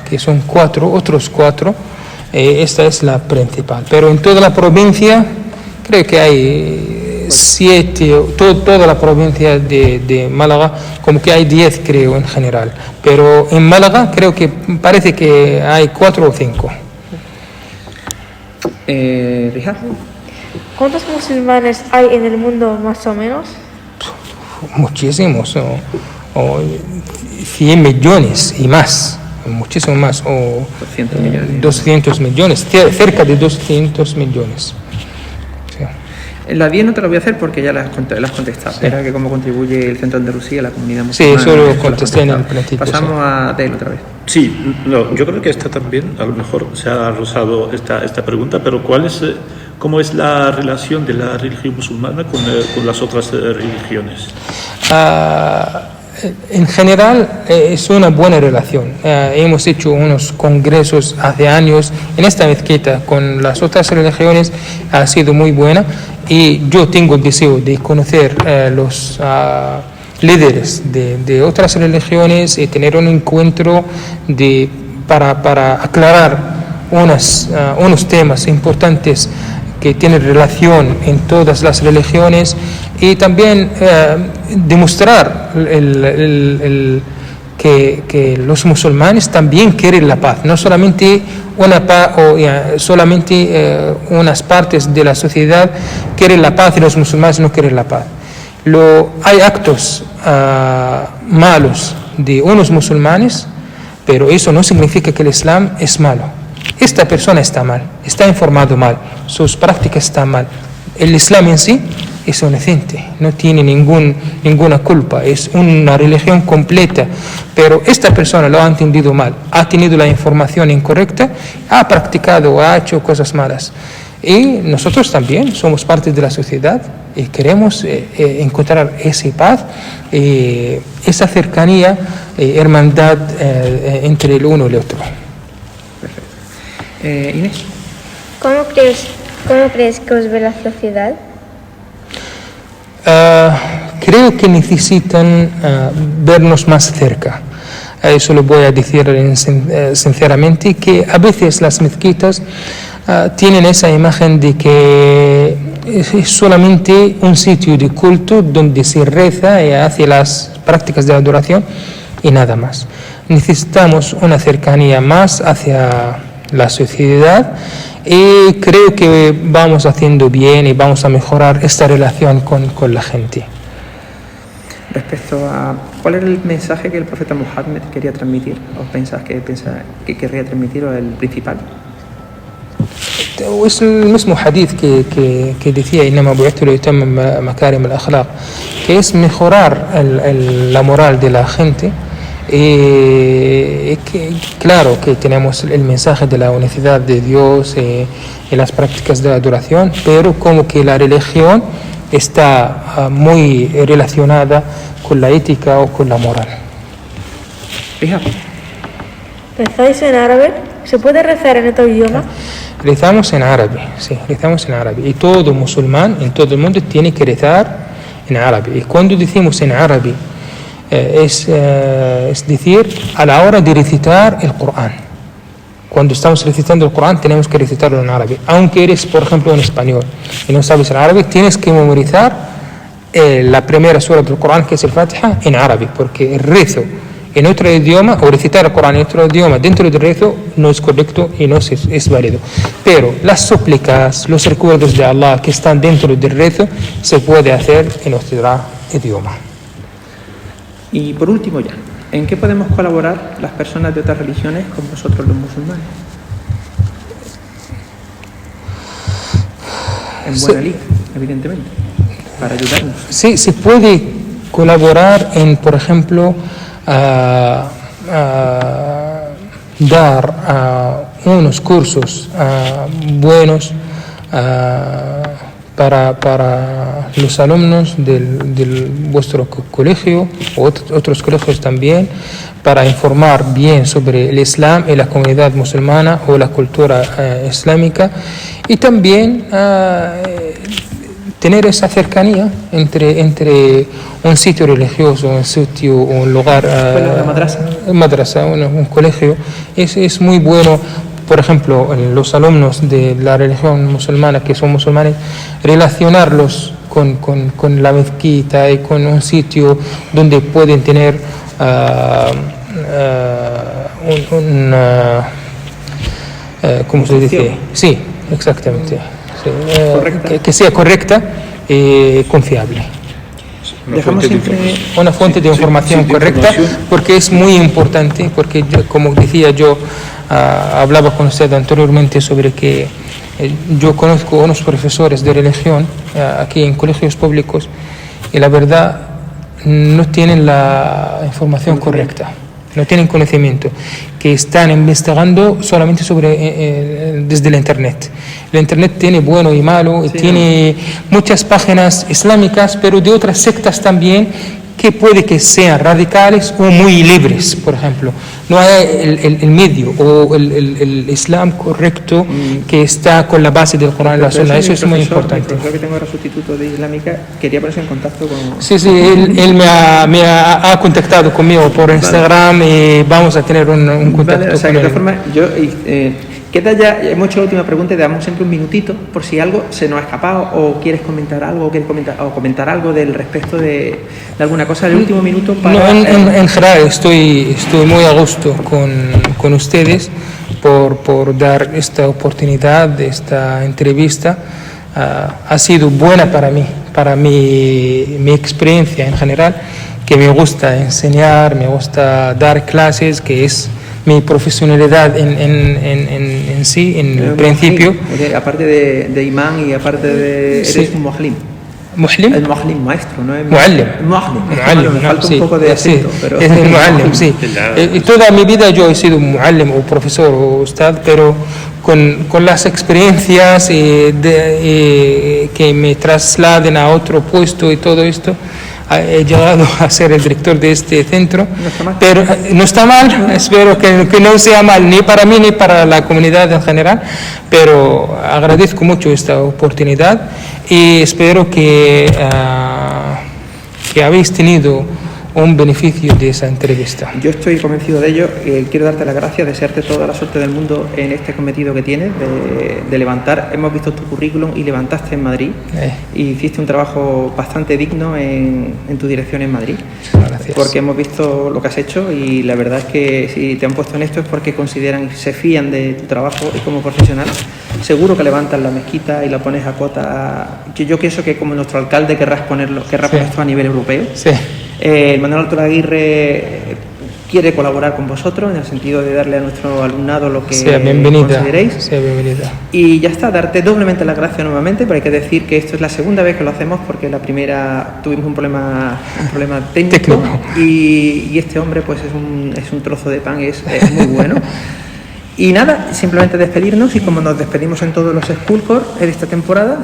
que son otros cuatro, esta es la principal, pero en toda la provincia creo que hay 7, toda la provincia de Málaga, como que hay 10 creo en general, pero en Málaga creo que parece que hay 4 o 5. Rija. ¿Cuántos musulmanes hay en el mundo más o menos? Muchísimos, o 100 millones y más, muchísimo más, o 200 millones, cerca de 200 millones. Sí. La 10 no te la voy a hacer porque ya las has contestado. Sí. Era que cómo contribuye el Centro de Andalucía a la comunidad Sí, musulmana. solo contesté en el principio. Pasamos Sí. a Del otra vez. Sí, no, yo creo que esta también, a lo mejor se ha rozado esta pregunta, pero ¿cómo es la relación de la religión musulmana con las otras religiones? En general es una buena relación. Hemos hecho unos congresos hace años en esta mezquita con las otras religiones, ha sido muy buena y yo tengo el deseo de conocer los líderes de otras religiones y tener un encuentro para aclarar unos temas importantes que tiene relación en todas las religiones, y también demostrar que los musulmanes también quieren la paz, no solamente una paz o solamente unas partes de la sociedad quieren la paz y los musulmanes no quieren la paz. Hay actos malos de unos musulmanes, pero eso no significa que el Islam es malo. Esta persona está mal, está informado mal, sus prácticas están mal. El Islam en sí es inocente, no tiene ninguna culpa, es una religión completa, pero esta persona lo ha entendido mal, ha tenido la información incorrecta, ha practicado, ha hecho cosas malas. Y nosotros también somos parte de la sociedad y queremos encontrar esa paz, esa cercanía, hermandad entre el uno y el otro. Perfecto. Inés. ¿Cómo crees que os ve la sociedad? Creo que necesitan vernos más cerca. Eso lo voy a decir sinceramente, que a veces las mezquitas tienen esa imagen de que es solamente un sitio de culto donde se reza y hace las prácticas de adoración y nada más. Necesitamos una cercanía más hacia la sociedad, y creo que vamos haciendo bien y vamos a mejorar esta relación con la gente. Respecto a cuál era el mensaje que el profeta Muhammad quería transmitir, ¿o pensás que querría transmitir, o el principal? Es el mismo hadith que decía إنما بعثت لأتمم مكارم الأخلاق, que es mejorar la moral de la gente. Claro que tenemos el mensaje de la unicidad de Dios y las prácticas de adoración, pero como que la religión está muy relacionada con la ética o con la moral. Fija. ¿Rezáis en árabe? ¿Se puede rezar en otro idioma? Rezamos en árabe, sí, rezamos en árabe. Y todo musulmán en todo el mundo tiene que rezar en árabe. Y cuando decimos en árabe, es decir, a la hora de recitar el Corán. Cuando estamos recitando el Corán tenemos que recitarlo en árabe. Aunque eres, por ejemplo, en español y no sabes el árabe, tienes que memorizar la primera sura del Corán, que es el Fatiha, en árabe, porque el rezo en otro idioma, o recitar el Corán en otro idioma dentro del rezo, no es correcto y no es válido. Pero las súplicas, los recuerdos de Allah que están dentro del rezo, se puede hacer en otro idioma. Y por último ya, ¿en qué podemos colaborar las personas de otras religiones con vosotros los musulmanes? En buena lid, evidentemente, para ayudarnos. Sí, se puede colaborar en, por ejemplo, dar unos cursos buenos para los alumnos del vuestro colegio o otros colegios también, para informar bien sobre el Islam y la comunidad musulmana o la cultura islámica, y también tener esa cercanía entre un sitio religioso, un lugar, madrasa, un colegio. Es muy bueno. Por ejemplo, los alumnos de la religión musulmana, que son musulmanes, relacionarlos con la mezquita y con un sitio donde pueden tener ¿cómo se dice? Sí, exactamente. Sí, que sea correcta y confiable. Dejamos siempre una fuente de información correcta, porque es muy importante, porque como decía yo, hablaba con usted anteriormente sobre que yo conozco unos profesores de religión aquí en colegios públicos, y la verdad no tienen la información correcta, no tienen conocimiento, que están investigando solamente desde la internet. La internet tiene bueno y malo, sí, tiene muchas páginas islámicas, pero de otras sectas también, que puede que sean radicales o muy libres, por ejemplo. No hay el medio o el Islam correcto que está con la base del Corán y la Sunna. Eso es muy importante. El profesor que tengo ahora sustituto de Islámica quería ponerse en contacto con... Sí, él me ha contactado conmigo por Instagram, y vamos a tener un contacto. Vale, o sea, con que de él. todas formas, yo hemos hecho la última pregunta y damos siempre un minutito por si algo se nos ha escapado o quieres comentar algo o comentar algo del respecto de alguna cosa. El último minuto para... No, en general estoy muy a gusto con ustedes por dar esta oportunidad, esta entrevista. Ha sido buena para mi experiencia en general, que me gusta enseñar, me gusta dar clases, que es mi profesionalidad en sí, en el principio. Porque aparte de imán y aparte de... Eres un muhlim. ¿Muhlim? El muhlim, maestro, ¿no? Muallim. Me falta un poco de acento, pero... Es el muallim, sí. Toda mi vida yo he sido muallim o profesor o ustad, pero con las experiencias que me trasladen a otro puesto y todo esto, he llegado a ser el director de este centro. No está mal. Pero no está mal, espero que no sea mal ni para mí ni para la comunidad en general, pero agradezco mucho esta oportunidad y espero que habéis tenido un beneficio de esa entrevista. Yo estoy convencido de ello. Quiero darte las gracias, desearte toda la suerte del mundo en este cometido que tienes de levantar. Hemos visto tu currículum y levantaste en Madrid y hiciste un trabajo bastante digno en tu dirección en Madrid. Gracias. Porque hemos visto lo que has hecho y la verdad es que si te han puesto en esto es porque consideran y se fían de tu trabajo y como profesional. Seguro que levantas la mezquita y la pones a cuota. Yo pienso que como nuestro alcalde querrá poner esto a nivel europeo. Sí. Manuel Arturo Aguirre quiere colaborar con vosotros en el sentido de darle a nuestro alumnado lo que consideréis. Sea bienvenida. Y ya está, darte doblemente las gracias nuevamente, pero hay que decir que esto es la segunda vez que lo hacemos porque la primera tuvimos un problema técnico. Y este hombre pues es un trozo de pan, es muy bueno. Y nada, simplemente despedirnos y como nos despedimos en todos los Schoolcore de esta temporada,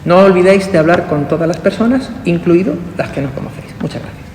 no olvidéis de hablar con todas las personas, incluido las que no conocéis. Muchas gracias.